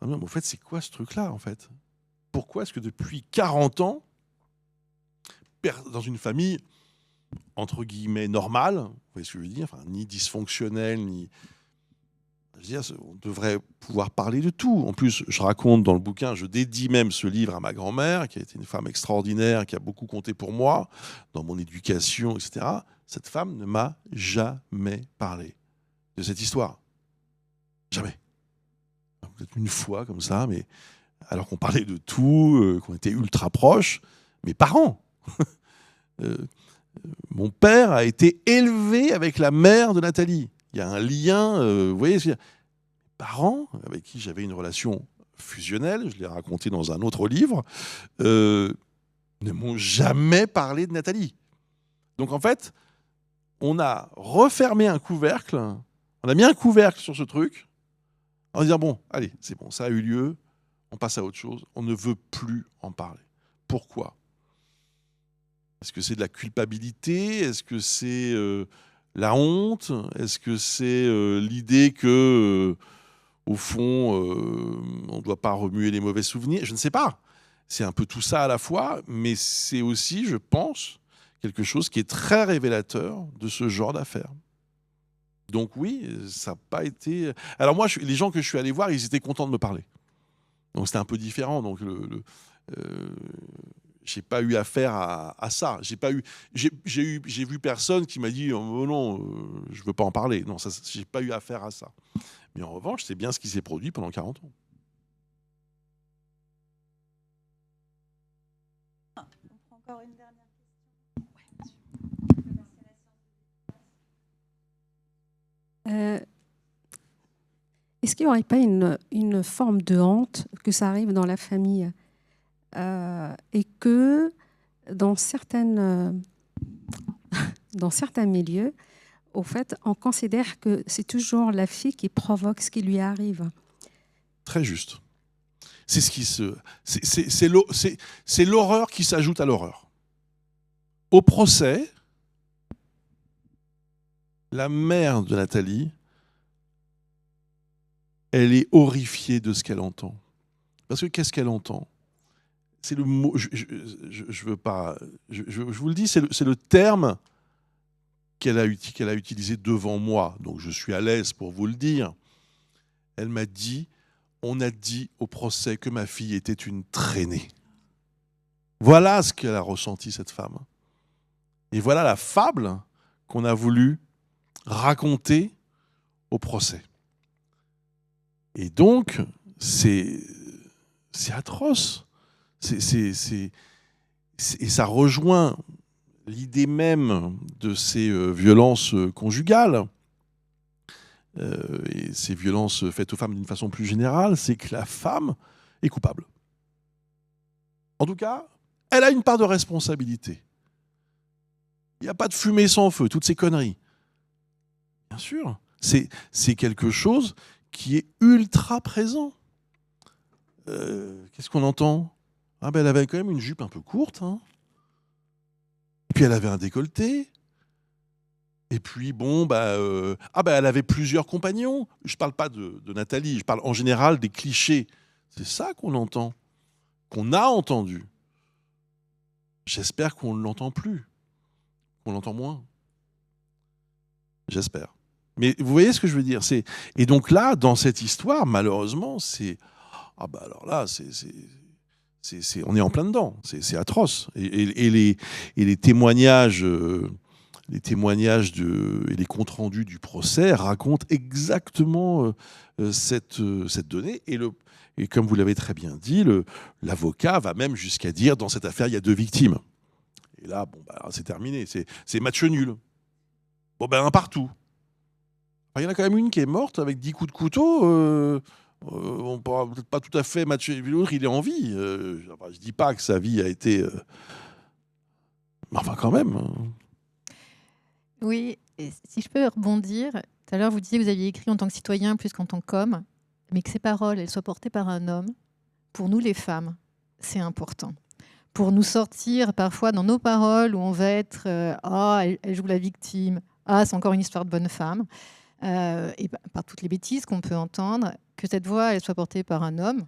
mais en fait, c'est quoi ce truc-là, en fait? Pourquoi est-ce que depuis 40 ans, dans une famille entre guillemets normale, vous voyez ce que je veux dire, enfin, ni dysfonctionnelle, ni... Je veux dire, on devrait pouvoir parler de tout. En plus, je raconte dans le bouquin, je dédie même ce livre à ma grand-mère, qui a été une femme extraordinaire, qui a beaucoup compté pour moi, dans mon éducation, etc. Cette femme ne m'a jamais parlé de cette histoire. Jamais. Peut-être une fois comme ça, mais alors qu'on parlait de tout, qu'on était ultra proches, mes parents. Mon père a été élevé avec la mère de Nathalie. Il y a un lien, vous voyez, mes parents, avec qui j'avais une relation fusionnelle, je l'ai raconté dans un autre livre, ne m'ont jamais parlé de Nathalie. Donc en fait, on a refermé un couvercle, on a mis un couvercle sur ce truc, en disant bon, allez, c'est bon, ça a eu lieu, on passe à autre chose, on ne veut plus en parler. Pourquoi ? Est-ce que c'est de la culpabilité? Est-ce que c'est la honte? Est-ce que c'est l'idée que, au fond, on ne doit pas remuer les mauvais souvenirs? Je ne sais pas. C'est un peu tout ça à la fois, mais c'est aussi, je pense, quelque chose qui est très révélateur de ce genre d'affaires. Donc oui, ça n'a pas été... Alors moi, les gens que je suis allé voir, ils étaient contents de me parler. Donc c'était un peu différent. Donc j'ai pas eu affaire à ça. J'ai vu personne qui m'a dit oh non, je veux pas en parler. Non, j'ai pas eu affaire à ça. Mais en revanche, c'est bien ce qui s'est produit pendant 40 ans. On prend encore une dernière question. Est-ce qu'il n'y aurait pas une forme de honte que ça arrive dans la famille et que dans certains milieux, au fait, on considère que c'est toujours la fille qui provoque ce qui lui arrive. Très juste. C'est ce qui c'est l'horreur qui s'ajoute à l'horreur. Au procès, la mère de Nathalie, elle est horrifiée de ce qu'elle entend. Parce que qu'est-ce qu'elle entend? C'est le mot, je veux pas, je vous le dis, c'est le terme qu'elle a utilisé devant moi, donc je suis à l'aise pour vous le dire. Elle m'a dit, on a dit au procès que ma fille était une traînée. Voilà ce qu'elle a ressenti, cette femme. Et voilà la fable qu'on a voulu raconter au procès. Et donc, c'est atroce. Et ça rejoint l'idée même de ces violences conjugales et ces violences faites aux femmes d'une façon plus générale, c'est que la femme est coupable. En tout cas, elle a une part de responsabilité. Il n'y a pas de fumée sans feu, toutes ces conneries. Bien sûr, c'est quelque chose qui est ultra présent. Qu'est-ce qu'on entend ? Ah ben, elle avait quand même une jupe un peu courte. Hein. Et puis elle avait un décolleté. Et puis bon, elle avait plusieurs compagnons. Je ne parle pas de Nathalie, je parle en général des clichés. C'est ça qu'on entend, qu'on a entendu. J'espère qu'on ne l'entend plus, qu'on l'entend moins. J'espère. Mais vous voyez ce que je veux dire ? Et donc là, dans cette histoire, malheureusement, alors là, on est en plein dedans. C'est atroce. Et les témoignages, et les comptes rendus du procès racontent exactement cette donnée. Et comme vous l'avez très bien dit, l'avocat va même jusqu'à dire, dans cette affaire, il y a 2 victimes. Et là, c'est terminé. C'est match nul. Un partout. Il y en a quand même une qui est morte avec 10 coups de couteau. On ne pourra peut-être pas tout à fait matcher. L'autre, il est en vie. Je ne dis pas que sa vie a été... Mais enfin, quand même. Oui, et si je peux rebondir. Tout à l'heure, vous disiez que vous aviez écrit en tant que citoyen plus qu'en tant qu'homme, mais que ces paroles, elles soient portées par un homme. Pour nous, les femmes, c'est important. Pour nous sortir parfois dans nos paroles où on va être elle joue la victime, c'est encore une histoire de bonne femme, et par toutes les bêtises qu'on peut entendre, que cette voix elle soit portée par un homme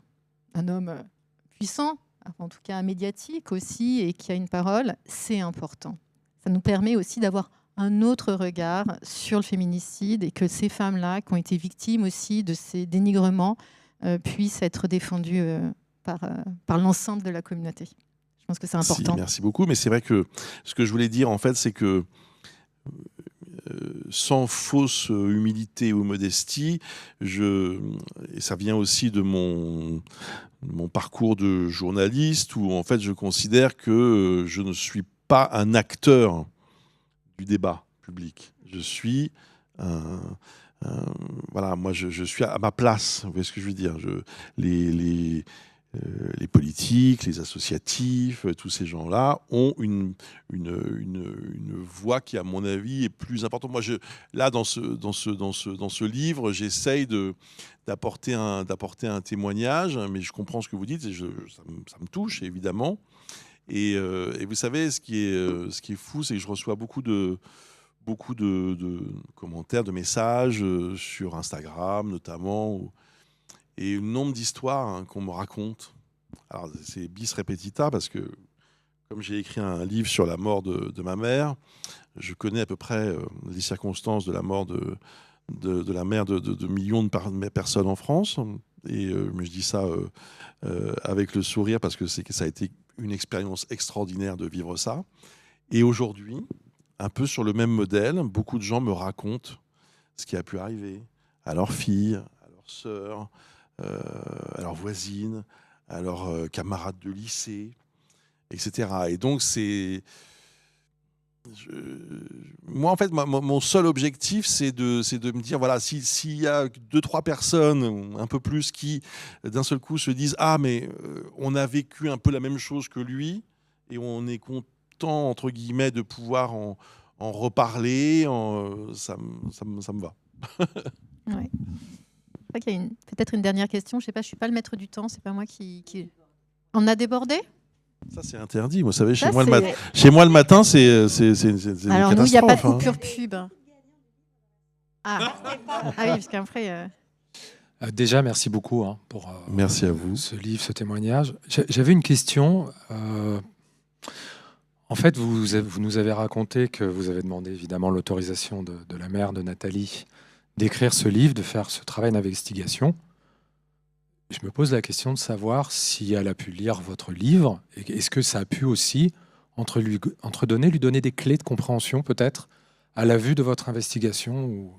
puissant, en tout cas médiatique aussi, et qui a une parole, c'est important. Ça nous permet aussi d'avoir un autre regard sur le féminicide et que ces femmes-là qui ont été victimes aussi de ces dénigrements puissent être défendues par l'ensemble de la communauté. Je pense que c'est important. Merci beaucoup, mais c'est vrai que ce que je voulais dire, en fait, c'est que sans fausse humilité ou modestie, et ça vient aussi de mon parcours de journaliste, où en fait je considère que je ne suis pas un acteur du débat public. Je suis moi je suis à ma place. Vous voyez ce que je veux dire ? Les politiques, les associatifs, tous ces gens-là ont une voix qui, à mon avis, est plus importante. Moi, là, dans ce livre, j'essaye d'apporter un témoignage, mais je comprends ce que vous dites et ça me touche, évidemment. Et vous savez, ce qui est fou, c'est que je reçois beaucoup de commentaires, de messages sur Instagram, notamment, et le nombre d'histoires qu'on me raconte. Alors, c'est bis repetita, parce que, comme j'ai écrit un livre sur la mort de ma mère, je connais à peu près les circonstances de la mort de la mère de millions de personnes en France. Et je dis ça avec le sourire, parce que ça a été une expérience extraordinaire de vivre ça. Et aujourd'hui, un peu sur le même modèle, beaucoup de gens me racontent ce qui a pu arriver à leurs filles, à leurs sœurs, à leurs voisines, à leurs camarades de lycée, etc. Et donc, moi, en fait, mon seul objectif, c'est de me dire, voilà, s'il y a 2-3 personnes, un peu plus, qui, d'un seul coup, se disent « Ah, mais on a vécu un peu la même chose que lui, et on est content, entre guillemets, de pouvoir en reparler, ça me va. » Ouais. Je crois qu'il y a peut-être une dernière question. Je ne sais pas, je ne suis pas le maître du temps. C'est pas moi qui... On a débordé ? Ça, c'est interdit. Vous savez, chez moi, le matin, c'est alors, nous, il n'y a pas de coupure pub. Ah oui, parce qu'après... Déjà, merci beaucoup pour merci à vous. Ce livre, ce témoignage. J'avais une question. En fait, vous nous avez raconté que vous avez demandé évidemment l'autorisation de la mère de Nathalie d'écrire ce livre, de faire ce travail d'investigation. Je me pose la question de savoir si elle a pu lire votre livre, et est-ce que ça a pu aussi lui donner des clés de compréhension peut-être à la vue de votre investigation ou...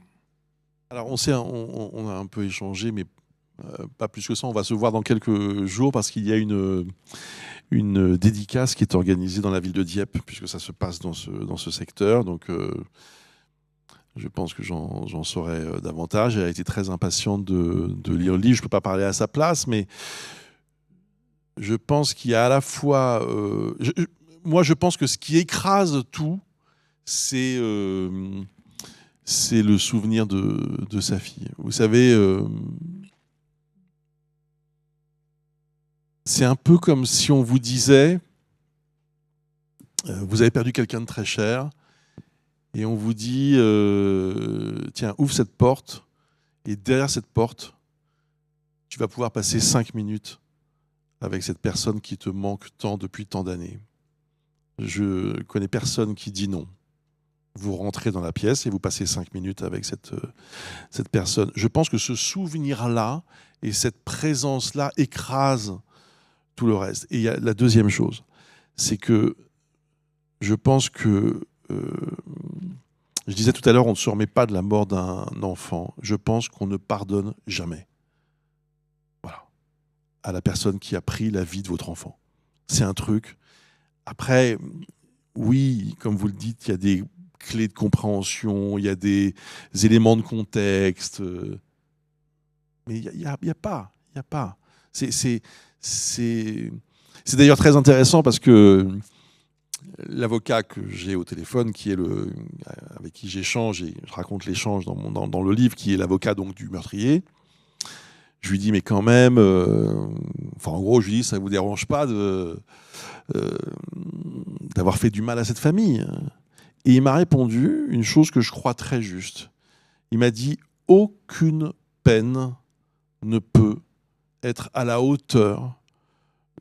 Alors on a un peu échangé, mais pas plus que ça. On va se voir dans quelques jours parce qu'il y a une dédicace qui est organisée dans la ville de Dieppe, puisque ça se passe dans ce secteur. Donc je pense que j'en saurai davantage. Elle a été très impatiente de lire le livre. Je ne peux pas parler à sa place, mais je pense qu'il y a à la fois... moi, je pense que ce qui écrase tout, c'est le souvenir de sa fille. Vous savez, c'est un peu comme si on vous disait, vous avez perdu quelqu'un de très cher, et on vous dit, tiens, ouvre cette porte, et derrière cette porte, tu vas pouvoir passer 5 minutes avec cette personne qui te manque tant depuis tant d'années. Je connais personne qui dit non. Vous rentrez dans la pièce et vous passez 5 minutes avec cette personne. Je pense que ce souvenir-là et cette présence-là écrasent tout le reste. Et il y a la deuxième chose, c'est que je pense que, je disais tout à l'heure, on ne se remet pas de la mort d'un enfant. Je pense qu'on ne pardonne jamais. Voilà. À la personne qui a pris la vie de votre enfant. C'est un truc. Après, oui, comme vous le dites, il y a des clés de compréhension, il y a des éléments de contexte. Mais il n'y a pas. Il n'y a pas. C'est d'ailleurs très intéressant parce que l'avocat que j'ai au téléphone, avec qui j'échange, et je raconte l'échange dans le livre, qui est l'avocat donc du meurtrier, je lui dis, mais quand même, en gros, je lui dis, ça ne vous dérange pas d'avoir fait du mal à cette famille? Et il m'a répondu une chose que je crois très juste. Il m'a dit, aucune peine ne peut être à la hauteur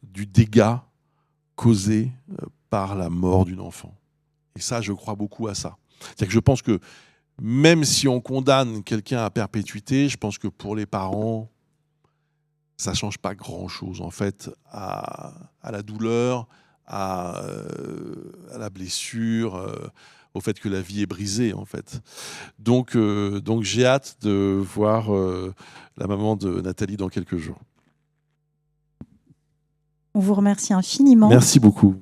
du dégât causé par la mort d'une enfant. Et ça, je crois beaucoup à ça. C'est-à-dire que je pense que même si on condamne quelqu'un à perpétuité, je pense que pour les parents, ça ne change pas grand-chose, en fait, à la douleur, à la blessure, au fait que la vie est brisée, en fait. Donc j'ai hâte de voir la maman de Nathalie dans quelques jours. On vous remercie infiniment. Merci beaucoup.